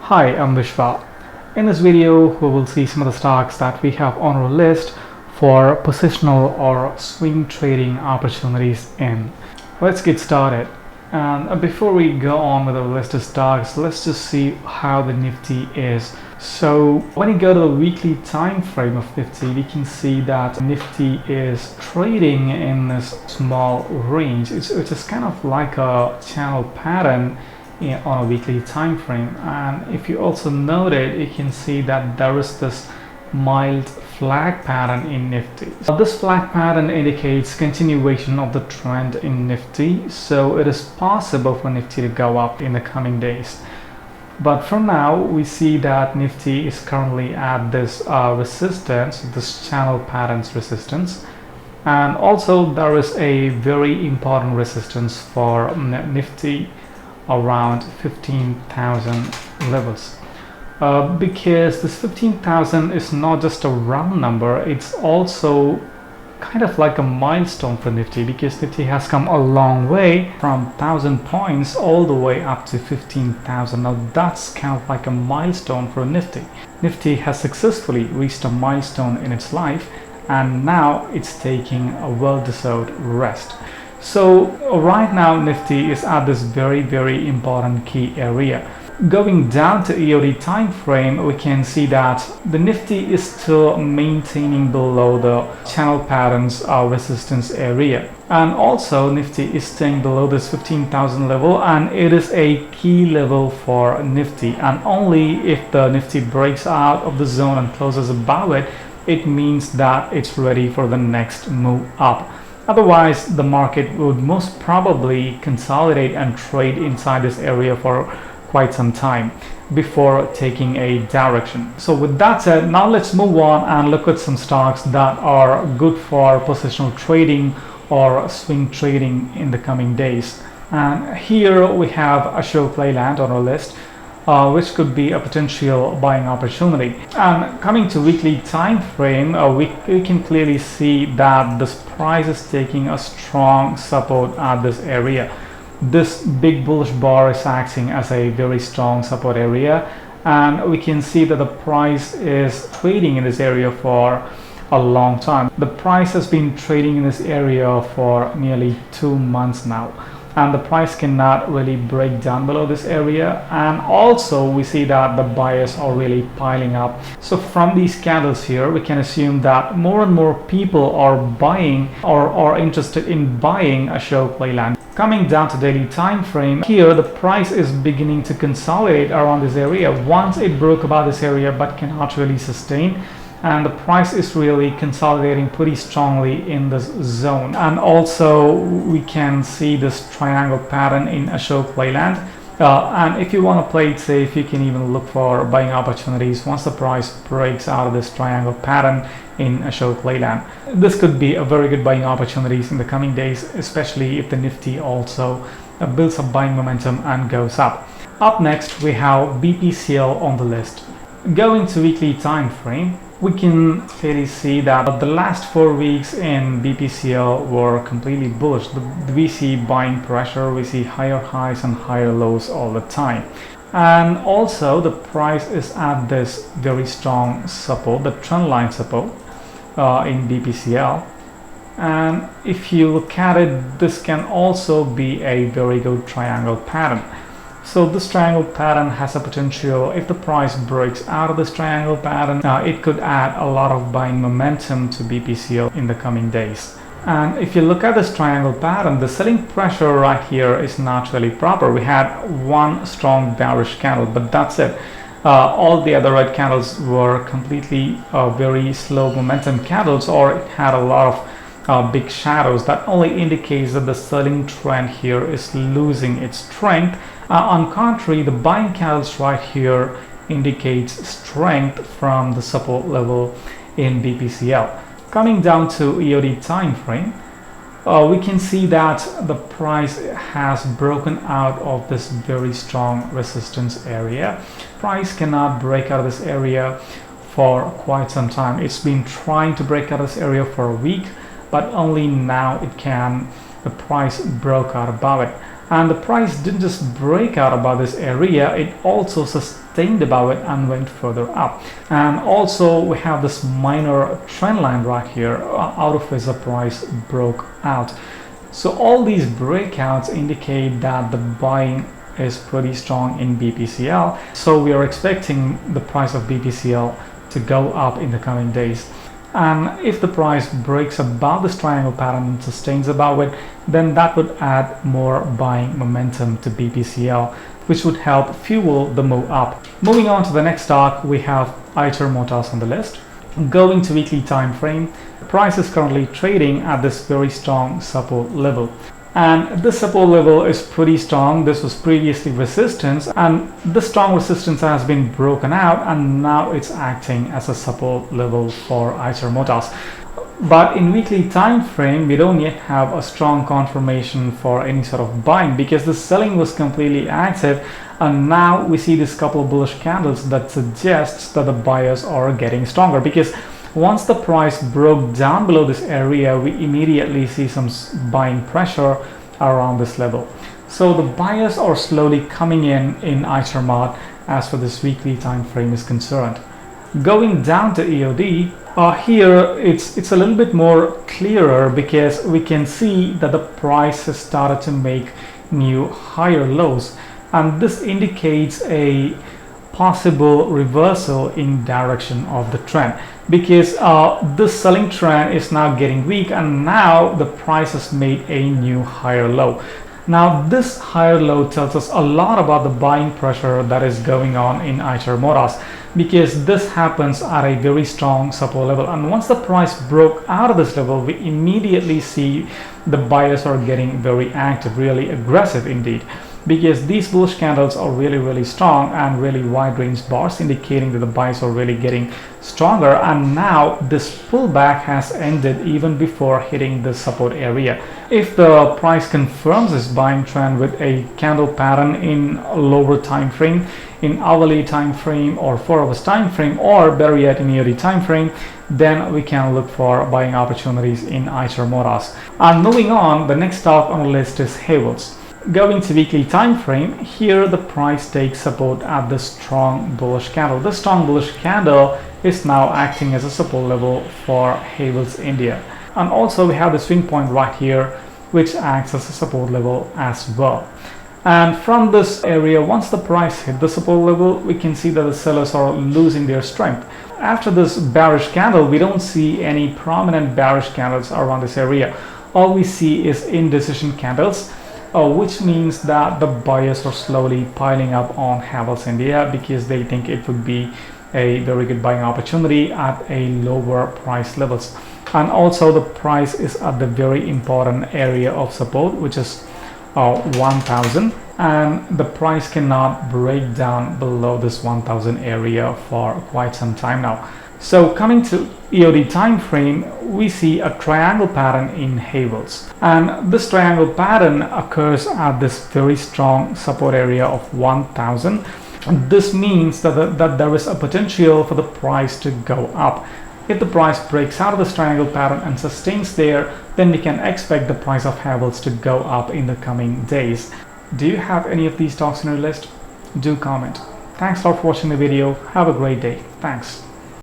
Hi, I'm Vishwa. In this video, we will see some of the stocks that we have on our list for positional or swing trading opportunities in. Let's get started. And before we go on with our list of stocks, let's just see how the Nifty is. So when you go to the weekly time frame of Nifty, we can see that Nifty is trading in this small range. It's just kind of like a channel pattern on a weekly time frame. And if you also noted, you can see that there is this mild flag pattern in Nifty. This flag pattern indicates continuation of the trend in Nifty, so it is possible for Nifty to go up in the coming days. But for now, we see that Nifty is currently at this resistance, this channel patterns resistance. And also there is a very important resistance for Nifty around 15,000 levels. Because this 15,000 is not just a round number, it's also kind of like a milestone for Nifty, because Nifty has come a long way from 1,000 points all the way up to 15,000. Now that's kind of like a milestone for Nifty. Nifty has successfully reached a milestone in its life, and now it's taking a well-deserved rest. So right now Nifty is at this very important key area. Going down to EOD time frame, we can see that the Nifty is still maintaining below the channel patterns resistance area, and also Nifty is staying below this 15,000 level, and it is a key level for Nifty, and only if the Nifty breaks out of the zone and closes above it, it means that it's ready for the next move up. Otherwise, the market would most probably consolidate and trade inside this area for quite some time before taking a direction. So with that said, now let's move on and look at some stocks that are good for positional trading or swing trading in the coming days. And here we have Playland on our list, which could be a potential buying opportunity. And coming to weekly time frame, we can clearly see that this price is taking a strong support at this area. This big bullish bar is acting as a very strong support area, and we can see that the price is trading in this area for a long time. The price has been trading in this area for nearly 2 months now, and the price cannot really break down below this area. And also we see that the buyers are really piling up. So from these candles here, we can assume that more and more people are buying or are interested in buying Playland. Coming down to daily time frame, here the price is beginning to consolidate around this area. Once it broke about this area but cannot really sustain, and the price is really consolidating pretty strongly in this zone. And also we can see this triangle pattern in Playland. And if you want to play it safe, you can even look for buying opportunities once the price breaks out of this triangle pattern in Playland. This could be a very good buying opportunities in the coming days, especially if the Nifty also builds up buying momentum and goes up. Up next, we have BPCL on the list. Going to weekly time frame, we can clearly see that the last 4 weeks in BPCL were completely bullish. We see buying pressure, we see higher highs and higher lows all the time. And also the price is at this very strong support, the trend line support in BPCL. And if you look at it, this can also be a very good triangle pattern. So this triangle pattern has a potential. If the price breaks out of this triangle pattern, it could add a lot of buying momentum to BPCL in the coming days. And if you look at this triangle pattern, the selling pressure right here is not really proper. We had one strong bearish candle, but that's it. All the other red candles were completely very slow momentum candles, or it had a lot of big shadows. That only indicates that the selling trend here is losing its strength. On contrary, the buying candles right here indicates strength from the support level in BPCL. Coming down to EOD time frame, we can see that the price has broken out of this very strong resistance area. Price cannot break out of this area for quite some time. It's been trying to break out of this area for a week, but only now it can. The price broke out above it. And the price didn't just break out above this area, it also sustained above it and went further up. And also we have this minor trend line right here, out of which the price broke out. So all these breakouts indicate that the buying is pretty strong in BPCL. So we are expecting the price of BPCL to go up in the coming days. And if the price breaks above this triangle pattern and sustains above it, then that would add more buying momentum to BPCL, which would help fuel the move up. Moving on to the next stock, we have Eicher Motors on the list. Going to weekly time frame, the price is currently trading at this very strong support level. And this support level is pretty strong. This was previously resistance, and this strong resistance has been broken out, and now it's acting as a support level for Eicher Motors. But in weekly time frame, we don't yet have a strong confirmation for any sort of buying, because the selling was completely active, and now we see this couple of bullish candles that suggests that the buyers are getting stronger, because once the price broke down below this area, we immediately see some buying pressure around this level. So the buyers are slowly coming in Eicher Mot as for this weekly time frame is concerned. Going down to EOD, here it's a little bit more clearer, because we can see that the price has started to make new higher lows, and this indicates a possible reversal in direction of the trend, because this selling trend is now getting weak, and now the price has made a new higher low. Now this higher low tells us a lot about the buying pressure that is going on in Eicher Motors, because this happens at a very strong support level, and once the price broke out of this level, we immediately see the buyers are getting very active, really aggressive indeed, because these bullish candles are really strong and really wide range bars, indicating that the buyers are really getting stronger. And now this pullback has ended even before hitting the support area. If the price confirms this buying trend with a candle pattern in a lower time frame, in hourly time frame or 4 hours time frame, or better yet in EOD time frame, then we can look for buying opportunities in Eicher Motors. And moving on, the next stock on the list is Havells. Going to weekly time frame, here the price takes support at the strong bullish candle. This strong bullish candle is now acting as a support level for Havells India. And also we have the swing point right here, which acts as a support level as well. And from this area, once the price hit the support level, we can see that the sellers are losing their strength. After this bearish candle, we don't see any prominent bearish candles around this area. All we see is indecision candles, which means that the buyers are slowly piling up on Havells India, because they think it would be a very good buying opportunity at a lower price levels. And also the price is at the very important area of support, which is 1000, and the price cannot break down below this 1000 area for quite some time now. So coming to EOD time frame, we see a triangle pattern in Havells, and this triangle pattern occurs at this very strong support area of 1000. This means that there is a potential for the price to go up. If the price breaks out of this triangle pattern and sustains there, then we can expect the price of Havells to go up in the coming days. Do you have any of these stocks on your list? Do comment. Thanks a lot for watching the video. Have a great day. Thanks.